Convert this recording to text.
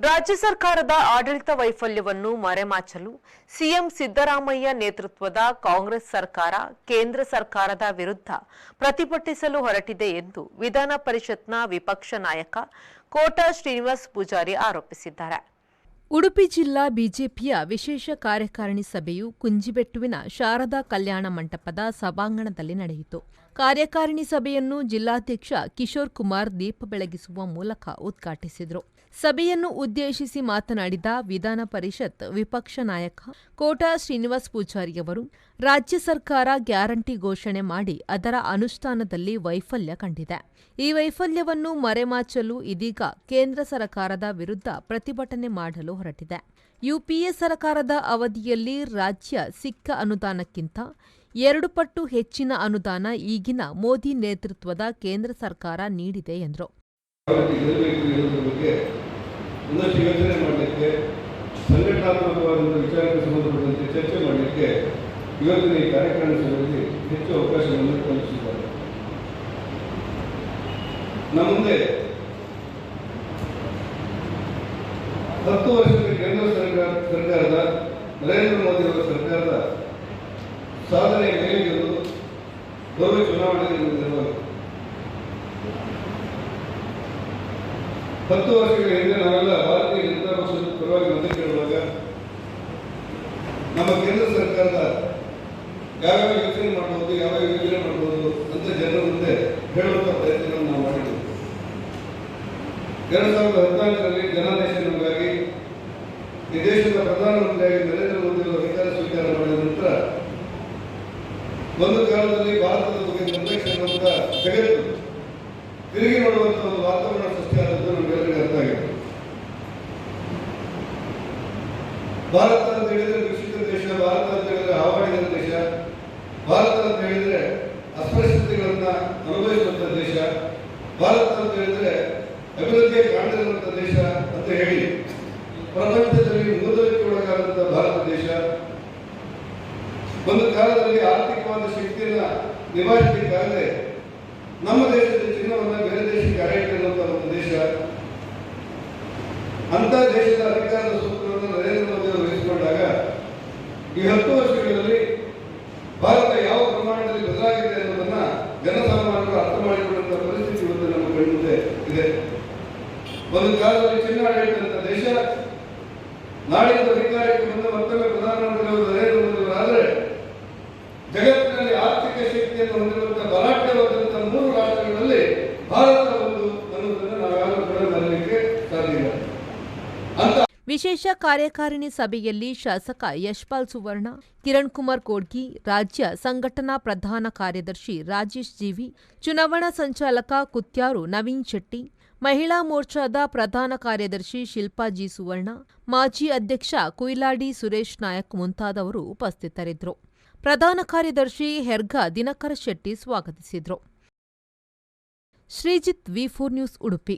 ರಾಜ್ಯ ಸರ್ಕಾರದ ಆಡಳಿತ ವೈಫಲ್ಯವನ್ನು ಮರೆಮಾಚಲು ಸಿಎಂ ಸಿದ್ದರಾಮಯ್ಯ ನೇತೃತ್ವದ ಕಾಂಗ್ರೆಸ್ ಸರ್ಕಾರ ಕೇಂದ್ರ ಸರ್ಕಾರದ ವಿರುದ್ಧ ಪ್ರತಿಭಟಿಸಲು ಹೊರಟಿದೆ ಎಂದು ವಿಧಾನ ಪರಿಷತ್ನ ವಿಪಕ್ಷ ನಾಯಕ ಕೋಟಾ ಶ್ರೀನಿವಾಸ್ ಪೂಜಾರಿ ಆರೋಪಿಸಿದ್ದಾರೆ. ಉಡುಪಿ ಜಿಲ್ಲಾ ಬಿಜೆಪಿಯ ವಿಶೇಷ ಕಾರ್ಯಕಾರಿಣಿ ಸಭೆಯು ಕುಂಜಿಬೆಟ್ಟುವಿನ ಶಾರದಾ ಕಲ್ಯಾಣ ಮಂಟಪದ ಸಭಾಂಗಣದಲ್ಲಿ ನಡೆಯಿತು. ಕಾರ್ಯಕಾರಿಣಿ ಸಭೆಯನ್ನು ಜಿಲ್ಲಾಧ್ಯಕ್ಷ ಕಿಶೋರ್ ಕುಮಾರ್ ದೀಪ ಬೆಳಗಿಸುವ ಮೂಲಕ ಉದ್ಘಾಟಿಸಿದರು. ಸಭೆಯನ್ನು ಉದ್ದೇಶಿಸಿ ಮಾತನಾಡಿದ ವಿಧಾನ ಪರಿಷತ್ ವಿಪಕ್ಷ ನಾಯಕ ಕೋಟಾ ಶ್ರೀನಿವಾಸ್ ಪೂಜಾರಿಯವರು, ರಾಜ್ಯ ಸರ್ಕಾರ ಗ್ಯಾರಂಟಿ ಘೋಷಣೆ ಮಾಡಿ ಅದರ ಅನುಷ್ಠಾನದಲ್ಲಿ ವೈಫಲ್ಯ ಕಂಡಿದೆ. ಈ ವೈಫಲ್ಯವನ್ನು ಮರೆಮಾಚಲು ಇದೀಗ ಕೇಂದ್ರ ಸರ್ಕಾರದ ವಿರುದ್ಧ ಪ್ರತಿಭಟನೆ ಮಾಡಲು ಹೊರಟಿದೆ. ಯುಪಿಎ ಸರ್ಕಾರದ ಅವಧಿಯಲ್ಲಿ ರಾಜ್ಯ ಸಿಕ್ಕ ಅನುದಾನಕ್ಕಿಂತ 2 ಪಟ್ಟು ಹೆಚ್ಚಿನ ಅನುದಾನ ಈಗಿನ ಮೋದಿ ನೇತೃತ್ವದ ಕೇಂದ್ರ ಸರ್ಕಾರ ನೀಡಿದೆ ಎಂದರು. ಒಂದಷ್ಟು ಯೋಚನೆ ಮಾಡಲಿಕ್ಕೆ, ಸಂಘಟನಾತ್ಮಕವಾದ ವಿಚಾರಕ್ಕೆ ಸಂಬಂಧಪಟ್ಟಂತೆ ಚರ್ಚೆ ಮಾಡಲಿಕ್ಕೆ ಇವತ್ತಿನ ಈ ಕಾರ್ಯಕ್ರಮ ಸಭೆಯಲ್ಲಿ ಹೆಚ್ಚು ಅವಕಾಶವನ್ನು ಕಲ್ಪಿಸಿದ್ದಾರೆ. ನಮ್ಮ ಮುಂದೆ 10 ವರ್ಷದ ಕೇಂದ್ರ ಸರ್ಕಾರದ ನರೇಂದ್ರ ಮೋದಿ ಅವರ ಸರ್ಕಾರದ ಸಾಧನೆ ಮೇಲಿರುವುದು ಬರುವ ಚುನಾವಣೆಯಲ್ಲಿ ನಿರ್ವಹಣೆ. 10 ವರ್ಷಗಳ ಹಿಂದೆ ನಾವೆಲ್ಲ ಭಾರತೀಯ ಜನತಾ ಪಕ್ಷದ ಪರವಾಗಿ ಮತ ಕೇಳುವಾಗ ನಮ್ಮ ಕೇಂದ್ರ ಸರ್ಕಾರದ ಯಾವ್ಯಾವ ಯೋಚನೆ ಮಾಡಬಹುದು, ಯಾವ ಯೋಜನೆ ಮಾಡಬಹುದು ಅಂತ ಜನರ ಮುಂದೆ ಹೇಳುವಂತ ಪ್ರಯತ್ನವನ್ನು ನಾವು ಮಾಡಿದ್ದೇವೆ. 2014ರಲ್ಲಿ ಜನಾದೇಶ ನಮಗಾಗಿ ಈ ದೇಶದ ಪ್ರಧಾನಮಂತ್ರಿಯಾಗಿ ನರೇಂದ್ರ ಮೋದಿ ಅವರು ಅಧಿಕಾರ ಸ್ವೀಕಾರ ಮಾಡಿದ ನಂತರ ಒಂದು ಕಾಲದಲ್ಲಿ ಭಾರತದ ಬಗ್ಗೆ ನಿರ್ಲಕ್ಷ್ಯ ಜಗತ್ತು ತಿರುಗಿ ನೋಡುವಂತಹ ಒಂದು ವಾತಾವರಣ ಸೃಷ್ಟಿಯಾದದ್ದು ನಮಗೆಲ್ಲರಿಗೂ ಅರ್ಥ ಆಗಿದೆ. ಭಾರತ ಅಂತ ಹೇಳಿದ್ರೆ ವಿಕಸಿತ ದೇಶ, ಭಾರತ ಅಂತ ಹೇಳಿದ್ರೆ ಹಾವಾಡಿದ ದೇಶ, ಭಾರತ ಅಂತ ಹೇಳಿದ್ರೆ ಅಸ್ಪೃಶ್ಯತೆಗಳನ್ನ ಅನುಭವಿಸುವಂತಹ ದೇಶ, ಭಾರತ ಅಂತ ಹೇಳಿದ್ರೆ ಅಭಿವೃದ್ಧಿಗೆ ಕಾಣದಿರುವಂತಹ ದೇಶ ಅಂತ ಹೇಳಿ ಪ್ರಪಂಚದಲ್ಲಿ ಮೂದಲಿಕೆ ಒಳಗಾದಂತಹ ಭಾರತ ದೇಶ ಒಂದು ಕಾಲದಲ್ಲಿ ಆರ್ಥಿಕವಾದ ಶಕ್ತಿಯನ್ನ ನಿಭಾಯಿಸಲಿಕ್ಕಾಗದೆ ನಮ್ಮ ದೇಶದ ಚಿನ್ನವನ್ನು ಬೇರೆ ದೇಶಕ್ಕೆ ಹರಡಿರುವಂತಹ ಒಂದು ದೇಶ. ಅಂತ ದೇಶದ ಅಧಿಕಾರದ ಸೂತ್ರವನ್ನು ನರೇಂದ್ರ ಮೋದಿ ಅವರು ವಹಿಸಿಕೊಂಡಾಗ ಈ 10 ವರ್ಷಗಳಲ್ಲಿ ಭಾರತ ಯಾವ ಪ್ರಮಾಣದಲ್ಲಿ ಬದಲಾಗಿದೆ ಅನ್ನೋದನ್ನ ಜನಸಾಮಾನ್ಯರು ಅರ್ಥ ಮಾಡಿಕೊಳ್ಳುವಂತಹ ಪರಿಸ್ಥಿತಿ ಇವತ್ತು ನಮ್ಮ ಕಣ್ಮುಂದೆ ಇದೆ. ಒಂದು ಕಾಲದಲ್ಲಿ ಚಿನ್ನ ಆಡಳಿತಂತ ದೇಶ ನಾಡಿನ ಅಧಿಕಾರಕ್ಕೆ ಬಂದ ಮತ್ತೊಮ್ಮೆ ಪ್ರಧಾನಮಂತ್ರಿಗಳು ನರೇಂದ್ರ ಮೋದಿ ಅವರಾದರೆ ಜಗತ್ತಿನಲ್ಲಿ ಆರ್ಥಿಕ ಶಕ್ತಿಯನ್ನು ಹೊಂದಿರುವಂತಹ ಬಲಾಢ್ಯವಾದಂತಹ 3 ರಾಷ್ಟ್ರಗಳಲ್ಲಿ ಭಾರತ ಒಂದು ಅನ್ನೋದನ್ನು ನಾವ್ಯಾರು ಕೂಡ ಮರೆಯಲಿಕ್ಕೆ ಸಾಧ್ಯ ಇಲ್ಲ. ವಿಶೇಷ ಕಾರ್ಯಕಾರಿಣಿ ಸಭೆಯಲ್ಲಿ ಶಾಸಕ ಯಶ್ಪಾಲ್ ಸುವರ್ಣ, ಕಿರಣ್ ಕುಮಾರ್ ಕೋಡ್ಗಿ, ರಾಜ್ಯ ಸಂಘಟನಾ ಪ್ರಧಾನ ಕಾರ್ಯದರ್ಶಿ ರಾಜೇಶ್ ಜೀವಿ, ಚುನಾವಣಾ ಸಂಚಾಲಕ ಕುತ್ಯಾರು ನವೀನ್ ಶೆಟ್ಟಿ, ಮಹಿಳಾ ಮೋರ್ಚಾದ ಪ್ರಧಾನ ಕಾರ್ಯದರ್ಶಿ ಶಿಲ್ಪಾ ಜಿ ಸುವರ್ಣ, ಮಾಜಿ ಅಧ್ಯಕ್ಷ ಕುಯ್ಲಾಡಿ ಸುರೇಶ್ ನಾಯಕ್ ಮುಂತಾದವರು ಉಪಸ್ಥಿತರಿದ್ದರು. ಪ್ರಧಾನ ಕಾರ್ಯದರ್ಶಿ ಹೆರ್ಗಾ ದಿನಕರ ಶೆಟ್ಟಿ ಸ್ವಾಗತಿಸಿದರು. ಶ್ರೀಜಿತ್, ವಿ4 ನ್ಯೂಸ್, ಉಡುಪಿ.